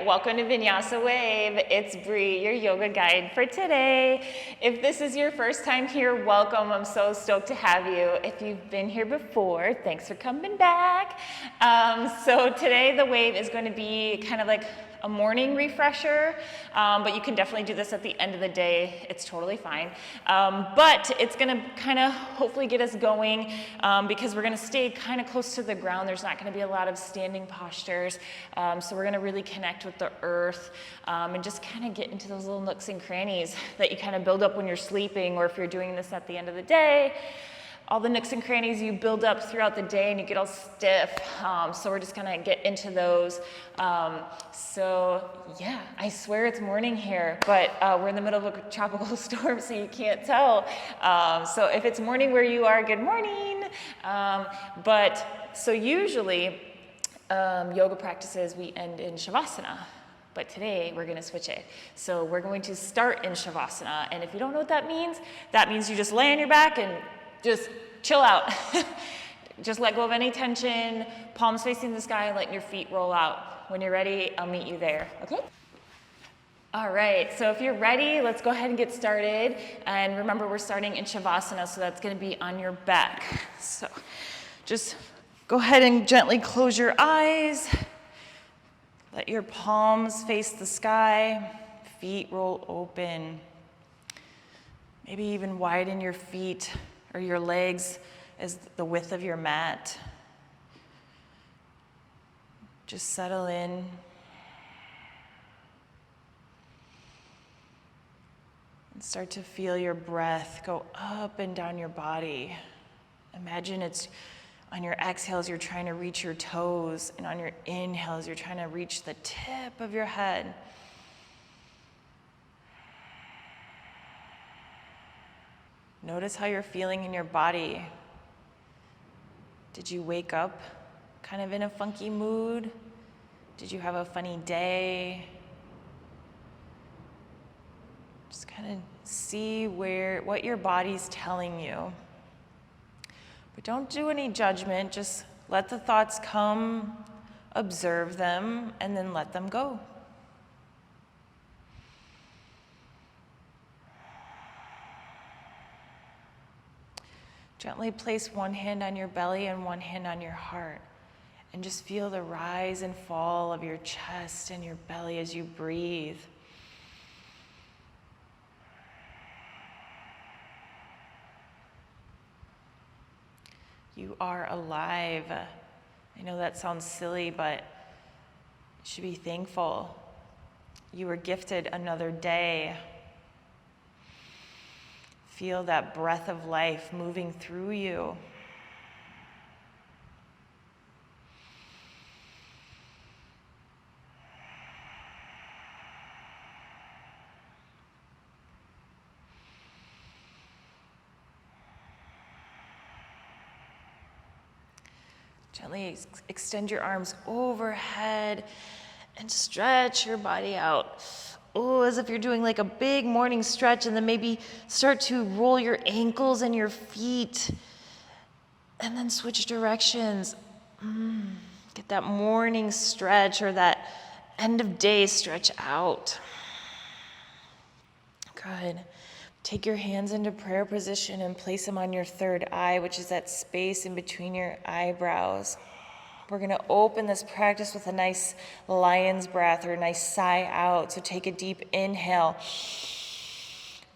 welcome to Vinyasa Wave. It's Bree, your yoga guide for today. If this is your first time here, welcome. I'm so stoked to have you. If you've been here before, thanks for coming back. So today the wave is going to be kind of like a morning refresher, but you can definitely do this at the end of the day. It's totally fine. But it's going to kind of hopefully get us going because we're going to stay kind of close to the ground. There's not going to be a lot of standing postures. So we're going to really connect with the earth and just kind of get into those little nooks and crannies that you kind of build up when you're sleeping, or if you're doing this at the end of the day. All the nooks and crannies you build up throughout the day and you get all stiff. So we're just gonna get into those. So yeah, I swear it's morning here, but we're in the middle of a tropical storm, so you can't tell. So if it's morning where you are, good morning. So usually yoga practices, we end in Shavasana. But today we're going to switch it. So we're going to start in Shavasana. And if you don't know what that means you just lay on your back and just chill out. Just let go of any tension, palms facing the sky, letting your feet roll out. When you're ready, I'll meet you there, okay? All right, so if you're ready, let's go ahead and get started. And remember, we're starting in Shavasana, so that's gonna be on your back. So just go ahead and gently close your eyes. Let your palms face the sky, feet roll open. Maybe even widen your feet or your legs as the width of your mat. Just settle in. And start to feel your breath go up and down your body. Imagine it's on your exhales, you're trying to reach your toes, and on your inhales, you're trying to reach the tip of your head. Notice how you're feeling in your body. Did you wake up kind of in a funky mood? Did you have a funny day? Just kind of see what your body's telling you. But don't do any judgment, just let the thoughts come, observe them, and then let them go. Gently place one hand on your belly and one hand on your heart, and just feel the rise and fall of your chest and your belly as you breathe. You are alive. I know that sounds silly, but you should be thankful. You were gifted another day. Feel that breath of life moving through you. Gently extend your arms overhead and stretch your body out. Oh, as if you're doing like a big morning stretch, and then maybe start to roll your ankles and your feet, and then switch directions. Get that morning stretch or that end of day stretch out. Good. Take your hands into prayer position and place them on your third eye, which is that space in between your eyebrows. We're going to open this practice with a nice lion's breath or a nice sigh out. So take a deep inhale.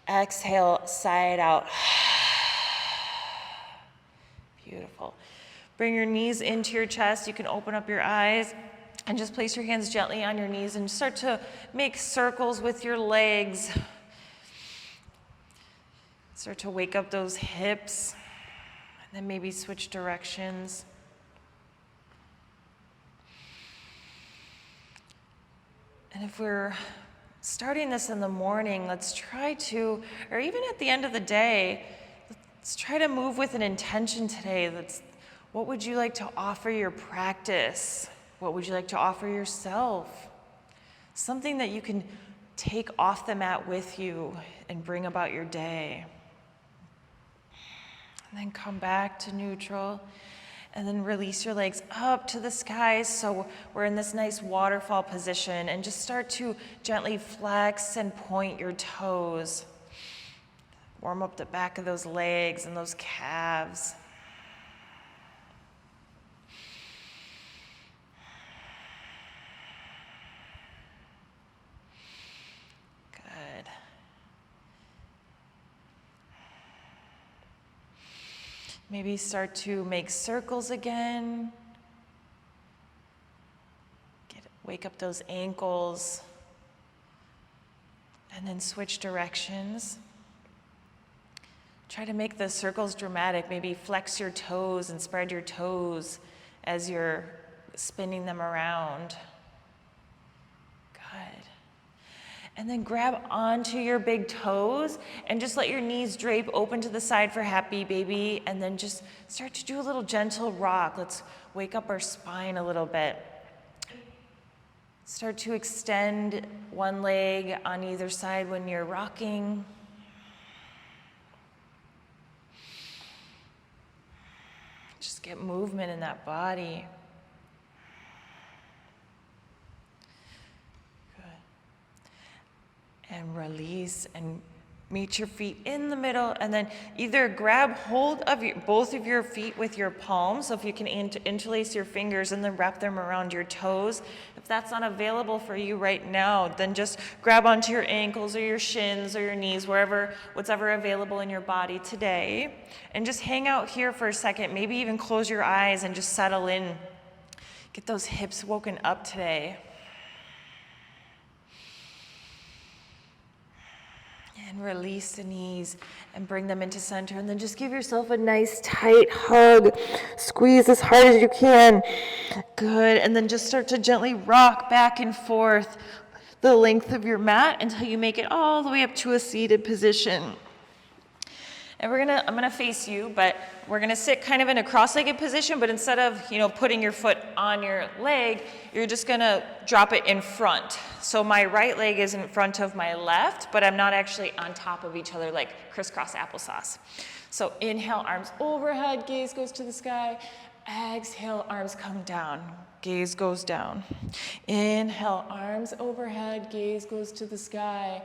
Exhale, sigh it out. Beautiful. Bring your knees into your chest. You can open up your eyes and just place your hands gently on your knees and start to make circles with your legs. Start to wake up those hips, and then maybe switch directions. And if we're starting this in the morning, let's try to, or even at the end of the day, let's try to move with an intention today. What would you like to offer your practice? What would you like to offer yourself? Something that you can take off the mat with you and bring about your day. And then come back to neutral And then release your legs up to the sky, so we're in this nice waterfall position, and just start to gently flex and point your toes. Warm up the back of those legs and those calves. Good. Maybe start to make circles again. Wake up those ankles. And then switch directions. Try to make the circles dramatic. Maybe flex your toes and spread your toes as you're spinning them around. Good. And then grab onto your big toes and just let your knees drape open to the side for happy baby, and then just start to do a little gentle rock. Let's wake up our spine a little bit. Start to extend one leg on either side when you're rocking. Just get movement in that body. And release and meet your feet in the middle, and then either grab hold of both of your feet with your palms, so if you can interlace your fingers and then wrap them around your toes. If that's not available for you right now, then just grab onto your ankles or your shins or your knees, what's ever available in your body today, and just hang out here for a second. Maybe even close your eyes and just settle in. Get those hips woken up today. And release the knees and bring them into center. And then just give yourself a nice tight hug. Squeeze as hard as you can. Good. And then just start to gently rock back and forth the length of your mat until you make it all the way up to a seated position. And I'm gonna face you, but we're gonna sit kind of in a cross-legged position, but instead of, putting your foot on your leg, you're just gonna drop it in front. So my right leg is in front of my left, but I'm not actually on top of each other like crisscross applesauce. So inhale, arms overhead, gaze goes to the sky. Exhale, arms come down, gaze goes down. Inhale, arms overhead, gaze goes to the sky.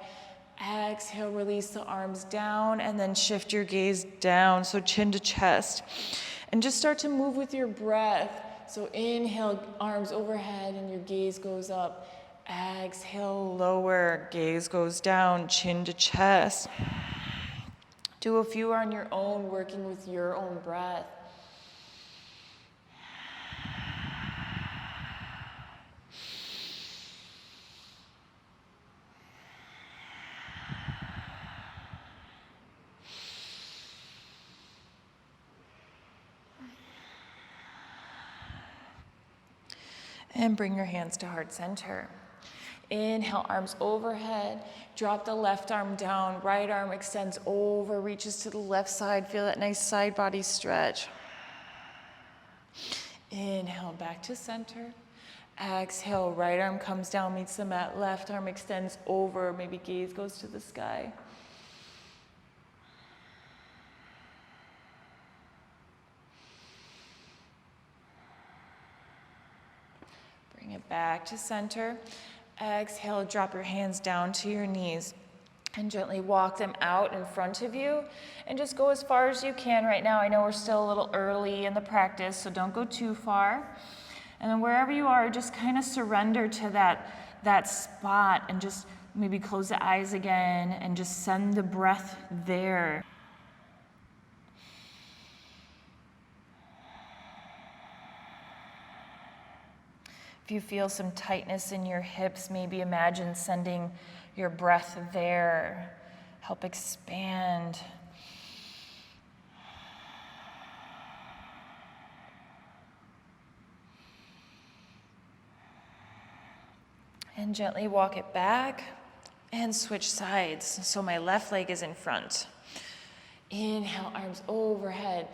Exhale, release the arms down, and then shift your gaze down, so chin to chest. And just start to move with your breath. So inhale, arms overhead, and your gaze goes up. Exhale, lower, gaze goes down, chin to chest. Do a few on your own, working with your own breath. And bring your hands to heart center. Inhale, arms overhead. Drop the left arm down. Right arm extends over, reaches to the left side. Feel that nice side body stretch. Inhale, back to center. Exhale, right arm comes down, meets the mat. Left arm extends over. Maybe gaze goes to the sky. Bring it back to center. Exhale, drop your hands down to your knees and gently walk them out in front of you, and just go as far as you can right now. I know we're still a little early in the practice, so don't go too far. And then wherever you are, just kind of surrender to that spot, and just maybe close the eyes again and just send the breath there. If you feel some tightness in your hips, maybe imagine sending your breath there. Help expand. And gently walk it back and switch sides. So my left leg is in front. Inhale, arms overhead.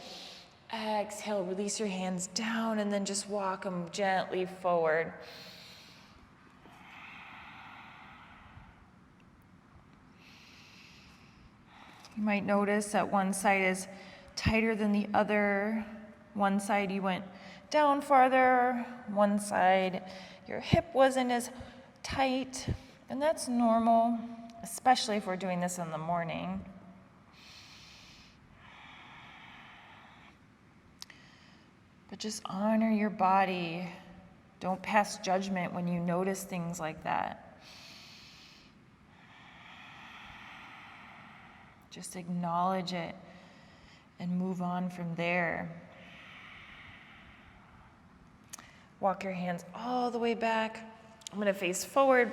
Exhale, release your hands down, and then just walk them gently forward. You might notice that one side is tighter than the other. One side you went down farther, one side your hip wasn't as tight, and that's normal, especially if we're doing this in the morning. But just honor your body. Don't pass judgment when you notice things like that. Just acknowledge it and move on from there. Walk your hands all the way back. I'm going to face forward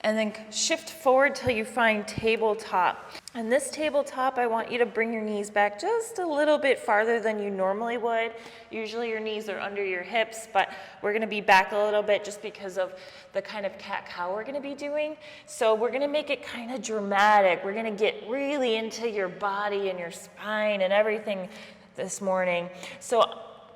and then shift forward till you find tabletop. And this tabletop, I want you to bring your knees back just a little bit farther than you normally would. Usually your knees are under your hips, but we're going to be back a little bit just because of the kind of cat-cow we're going to be doing. So we're going to make it kind of dramatic. We're going to get really into your body and your spine and everything this morning. So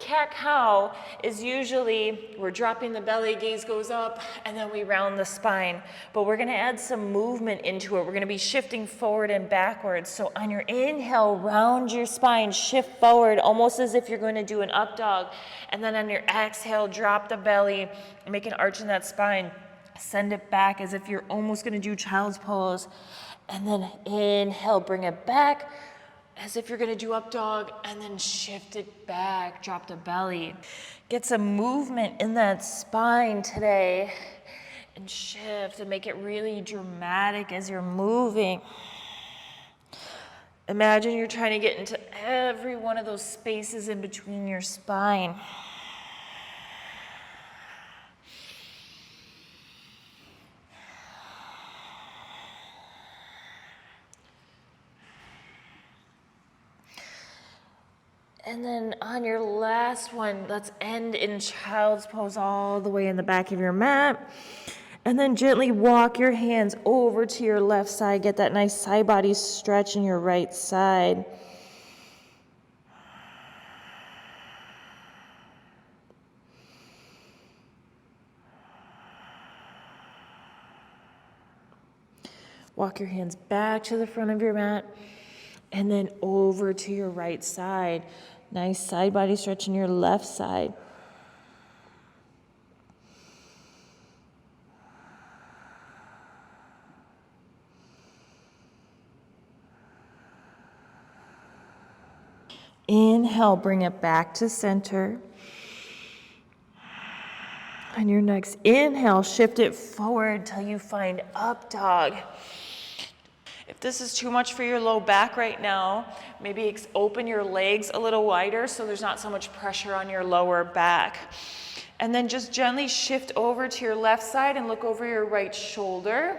cat-cow is usually, we're dropping the belly, gaze goes up, and then we round the spine. But we're going to add some movement into it. We're going to be shifting forward and backwards. So on your inhale, round your spine, shift forward, almost as if you're going to do an up dog. And then on your exhale, drop the belly, make an arch in that spine. Send it back as if you're almost going to do child's pose. And then inhale, bring it back, as if you're going to do up dog, and then shift it back, drop the belly. Get some movement in that spine today, and shift and make it really dramatic as you're moving. Imagine you're trying to get into every one of those spaces in between your spine. And then on your last one, let's end in child's pose all the way in the back of your mat. And then gently walk your hands over to your left side. Get that nice side body stretch in your right side. Walk your hands back to the front of your mat. And then over to your right side. Nice side body stretch in your left side. Inhale, bring it back to center. On your next inhale, shift it forward till you find up dog. If this is too much for your low back right now, maybe open your legs a little wider so there's not so much pressure on your lower back. And then just gently shift over to your left side and look over your right shoulder.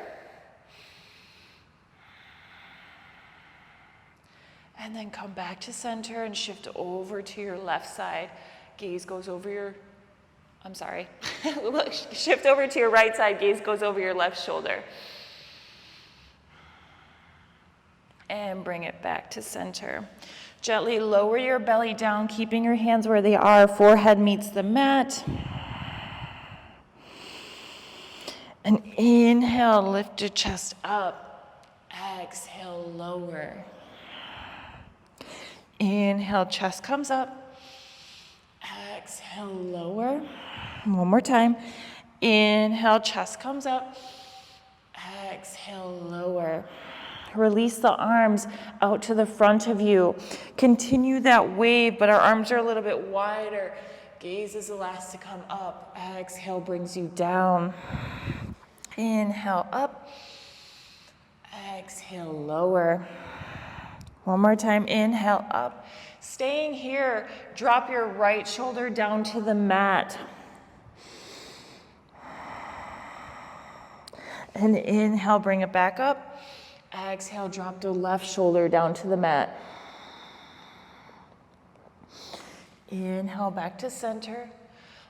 And then come back to center and shift over to your left side. Gaze goes over your, shift over to your right side, gaze goes over your left shoulder. And bring it back to center. Gently lower your belly down, keeping your hands where they are. Forehead meets the mat. And inhale, lift your chest up. Exhale, lower. Inhale, chest comes up. Exhale, lower. One more time. Inhale, chest comes up. Exhale, lower. Release the arms out to the front of you. Continue that wave, but our arms are a little bit wider. Gaze is the last to come up. Exhale brings you down. Inhale up. Exhale lower. One more time. Inhale up. Staying here, drop your right shoulder down to the mat. And inhale, bring it back up. Exhale, drop the left shoulder down to the mat. Inhale, back to center.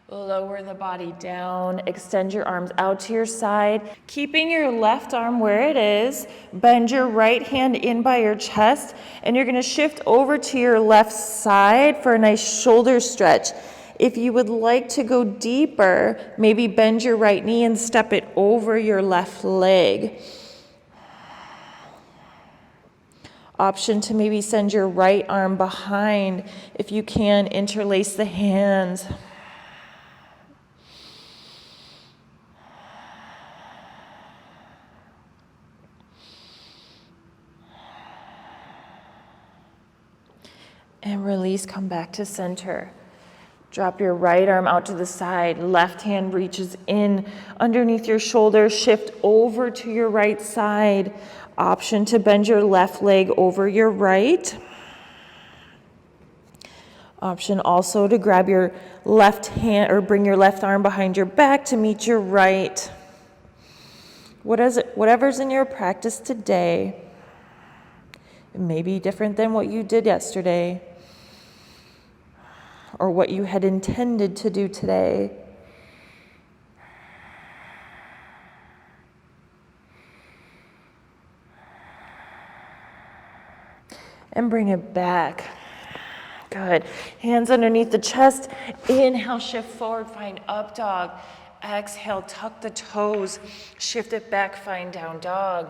Lower the body down. Extend your arms out to your side. Keeping your left arm where it is. Bend your right hand in by your chest. And you're going to shift over to your left side for a nice shoulder stretch. If you would like to go deeper, maybe bend your right knee and step it over your left leg. Option to maybe send your right arm behind. If you can, interlace the hands. And release, come back to center. Drop your right arm out to the side. Left hand reaches in underneath your shoulder. Shift over to your right side. Option to bend your left leg over your right. Option also to grab your left hand or bring your left arm behind your back to meet your right. Whatever's in your practice today, it may be different than what you did yesterday or what you had intended to do today. And bring it back. Good. Hands underneath the chest. Inhale, shift forward, find up dog. Exhale, tuck the toes. Shift it back, find down dog.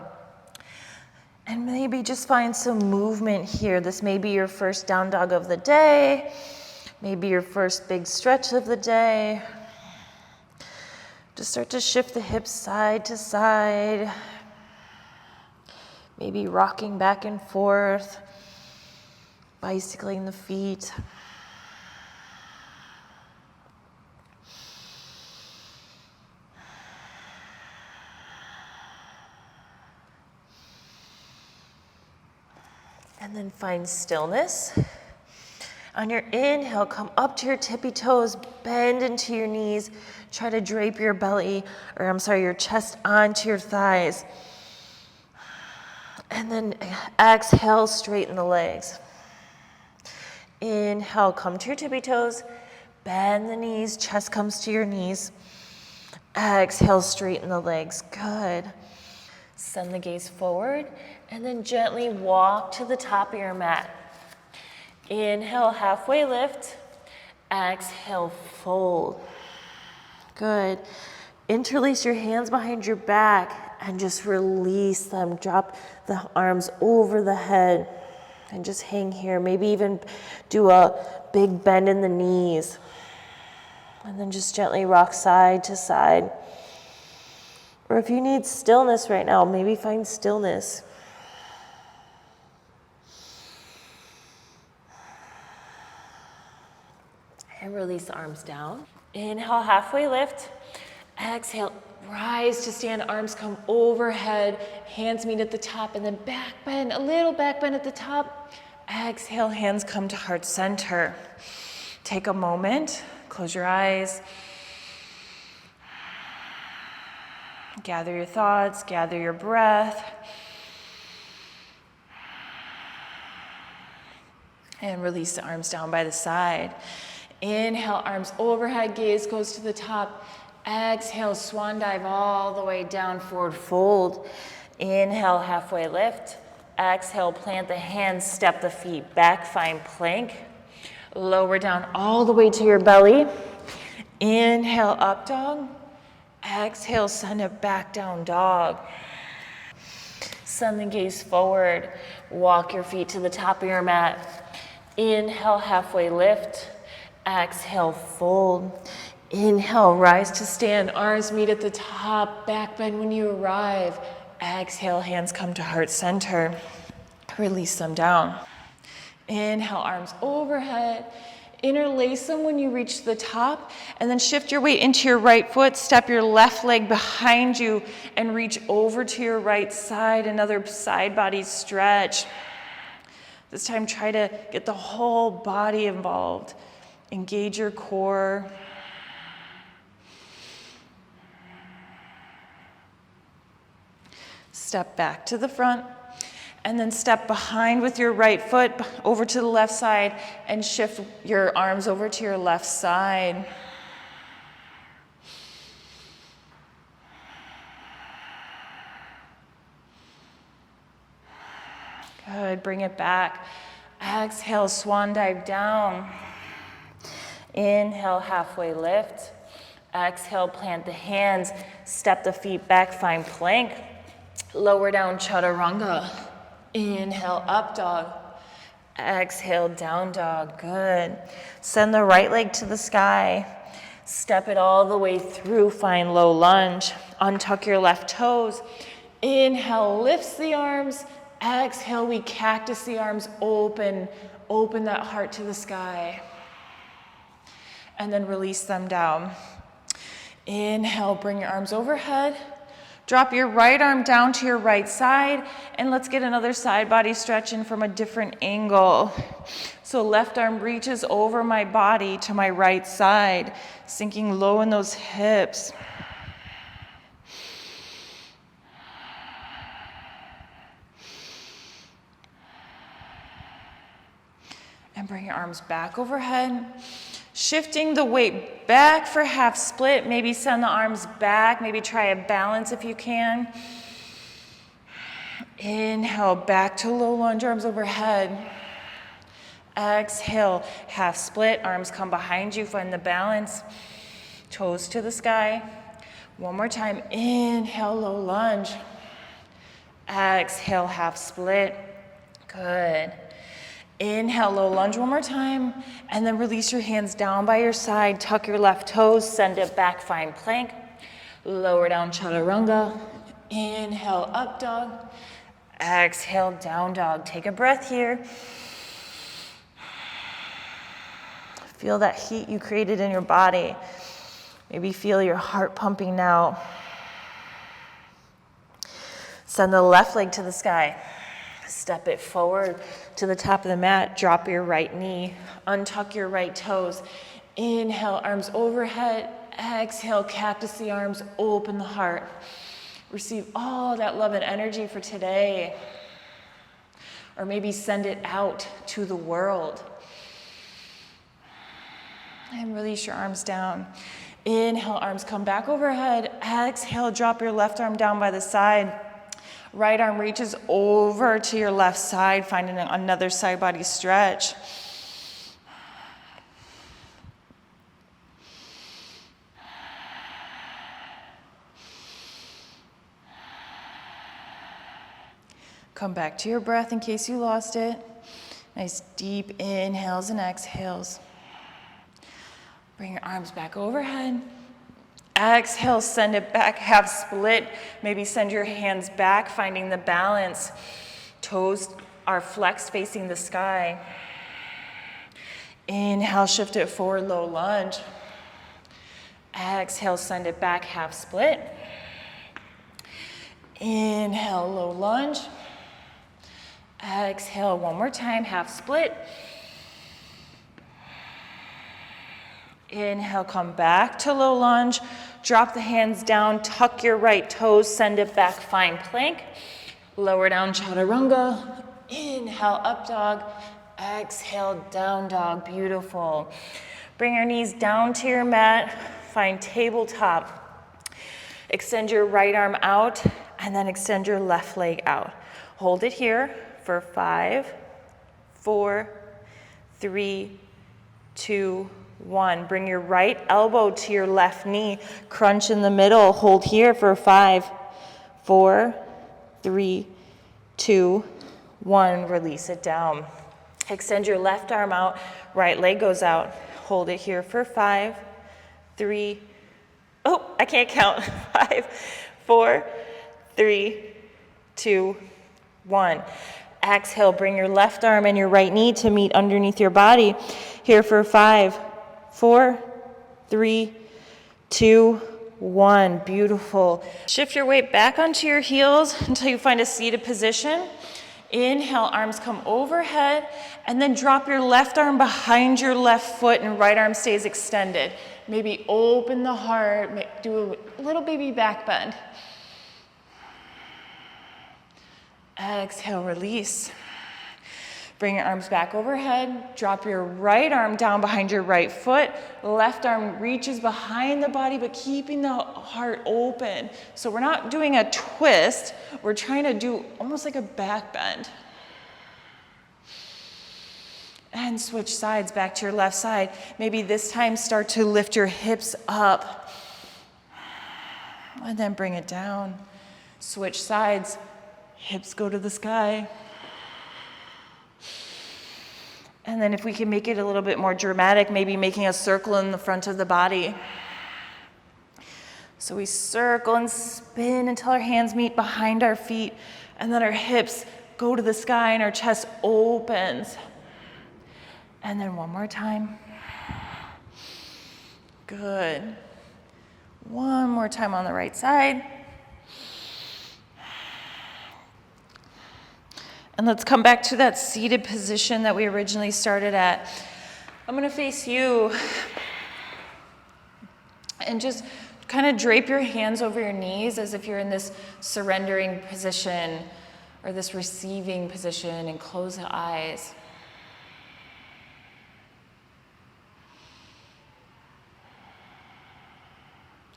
And maybe just find some movement here. This may be your first down dog of the day. Maybe your first big stretch of the day. Just start to shift the hips side to side. Maybe rocking back and forth, bicycling the feet. And then find stillness. On your inhale, come up to your tippy toes, bend into your knees, try to drape your your chest onto your thighs. And then exhale, straighten the legs. Inhale, come to your tippy toes, bend the knees, chest comes to your knees. Exhale, straighten the legs, good. Send the gaze forward, and then gently walk to the top of your mat. Inhale, halfway lift. Exhale, fold. Good. Interlace your hands behind your back and just release them. Drop the arms over the head and just hang here. Maybe even do a big bend in the knees. And then just gently rock side to side. Or if you need stillness right now, maybe find stillness. And release the arms down. Inhale, halfway lift. Exhale, rise to stand, arms come overhead, hands meet at the top, and then back bend, a little back bend at the top. Exhale, hands come to heart center. Take a moment, close your eyes. Gather your thoughts, gather your breath. And release the arms down by the side. Inhale, arms overhead, gaze goes to the top. Exhale, swan dive all the way down, forward fold. Inhale, halfway lift. Exhale, plant the hands, step the feet back, find plank. Lower down all the way to your belly. Inhale, up dog. Exhale, send it back down dog. Send the gaze forward. Walk your feet to the top of your mat. Inhale, halfway lift. Exhale, fold. Inhale, rise to stand. Arms meet at the top. Back bend when you arrive. Exhale, hands come to heart center. Release them down. Inhale, arms overhead. Interlace them when you reach the top, and then shift your weight into your right foot. Step your left leg behind you and reach over to your right side. Another side body stretch. This time, try to get the whole body involved. Engage your core. Step back to the front, and then step behind with your right foot over to the left side and shift your arms over to your left side. Good, bring it back. Exhale, swan dive down. Inhale, halfway lift. Exhale, plant the hands, step the feet back, find plank. Lower down, chaturanga. Inhale, up dog. Exhale, down dog. Good. Send the right leg to the sky. Step it all the way through. Find low lunge. Untuck your left toes. Inhale, lifts the arms. Exhale, we cactus the arms open. Open that heart to the sky. And then release them down. Inhale, bring your arms overhead. Drop your right arm down to your right side, and let's get another side body stretch in from a different angle. So left arm reaches over my body to my right side, sinking low in those hips. And bring your arms back overhead. Shifting the weight back for half split. Maybe send the arms back. Maybe try a balance if you can. Inhale, back to low lunge, arms overhead. Exhale, half split. Arms come behind you. Find the balance. Toes to the sky. One more time. Inhale, low lunge. Exhale, half split. Good. Inhale, low lunge one more time, and then release your hands down by your side. Tuck your left toes, send it back, find plank. Lower down, chaturanga. Inhale, up dog. Exhale, down dog. Take a breath here. Feel that heat you created in your body. Maybe feel your heart pumping now. Send the left leg to the sky. Step it forward to the top of the mat. Drop your right knee. Untuck your right toes. Inhale, arms overhead. Exhale, cactus the arms. Open the heart. Receive all that love and energy for today. Or maybe send it out to the world. And release your arms down. Inhale, arms come back overhead. Exhale, drop your left arm down by the side. Right arm reaches over to your left side, finding another side body stretch. Come back to your breath in case you lost it. Nice deep inhales and exhales. Bring your arms back overhead. Exhale, send it back, half split. Maybe send your hands back, finding the balance. Toes are flexed, facing the sky. Inhale, shift it forward, low lunge. Exhale, send it back, half split. Inhale, low lunge. Exhale, one more time, half split. Inhale, come back to low lunge. Drop the hands down, tuck your right toes, send it back, find plank. Lower down, chaturanga. Inhale, up dog. Exhale, down dog. Beautiful. Bring your knees down to your mat. Find tabletop. Extend your right arm out, and then extend your left leg out. Hold it here for 5, 4, 3, 2, 1. Bring your right elbow to your left knee. Crunch in the middle. Hold here for 5, 4, 3, 2, 1. Release it down. Extend your left arm out. Right leg goes out. Hold it here for 5, 3, I can't count. 5, 4, 3, 2, 1. Exhale, bring your left arm and your right knee to meet underneath your body. Here for 5, 4, 3, 2, 1. Beautiful. Shift your weight back onto your heels until you find a seated position. Inhale, arms come overhead, and then drop your left arm behind your left foot and right arm stays extended. Maybe open the heart, do a little baby back bend. Exhale, release. Bring your arms back overhead. Drop your right arm down behind your right foot. Left arm reaches behind the body, but keeping the heart open. So we're not doing a twist. We're trying to do almost like a back bend. And switch sides back to your left side. Maybe this time start to lift your hips up. And then bring it down. Switch sides. Hips go to the sky. And then if we can make it a little bit more dramatic, maybe making a circle in the front of the body. So we circle and spin until our hands meet behind our feet, and then our hips go to the sky and our chest opens. And then one more time. Good. One more time on the right side. And let's come back to that seated position that we originally started at. I'm gonna face you and just kind of drape your hands over your knees as if you're in this surrendering position or this receiving position, and close the eyes.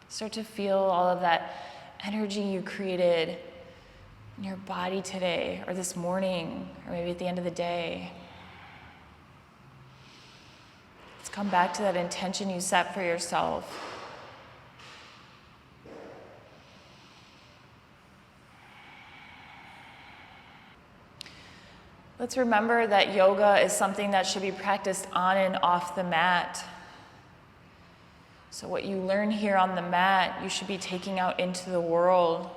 Start to feel all of that energy you created in your body today, or this morning, or maybe at the end of the day. Let's come back to that intention you set for yourself. Let's remember that yoga is something that should be practiced on and off the mat. So what you learn here on the mat, you should be taking out into the world.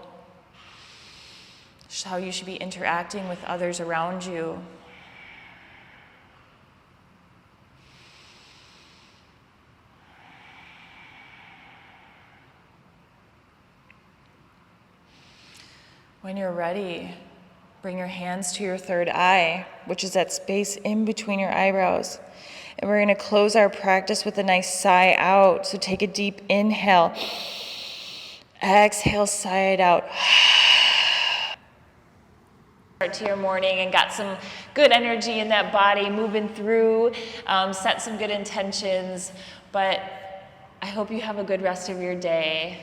It's how you should be interacting with others around you. When you're ready, bring your hands to your third eye, which is that space in between your eyebrows. And we're gonna close our practice with a nice sigh out. So take a deep inhale. Exhale, sigh it out. Start to your morning and got some good energy in that body, moving through, set some good intentions. But I hope you have a good rest of your day.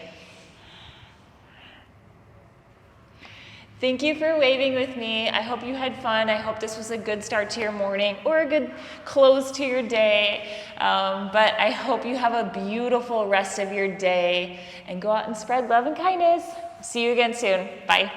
Thank you for waving with me. I hope you had fun. I hope this was a good start to your morning or a good close to your day. But I hope you have a beautiful rest of your day and go out and spread love and kindness. See you again soon. Bye.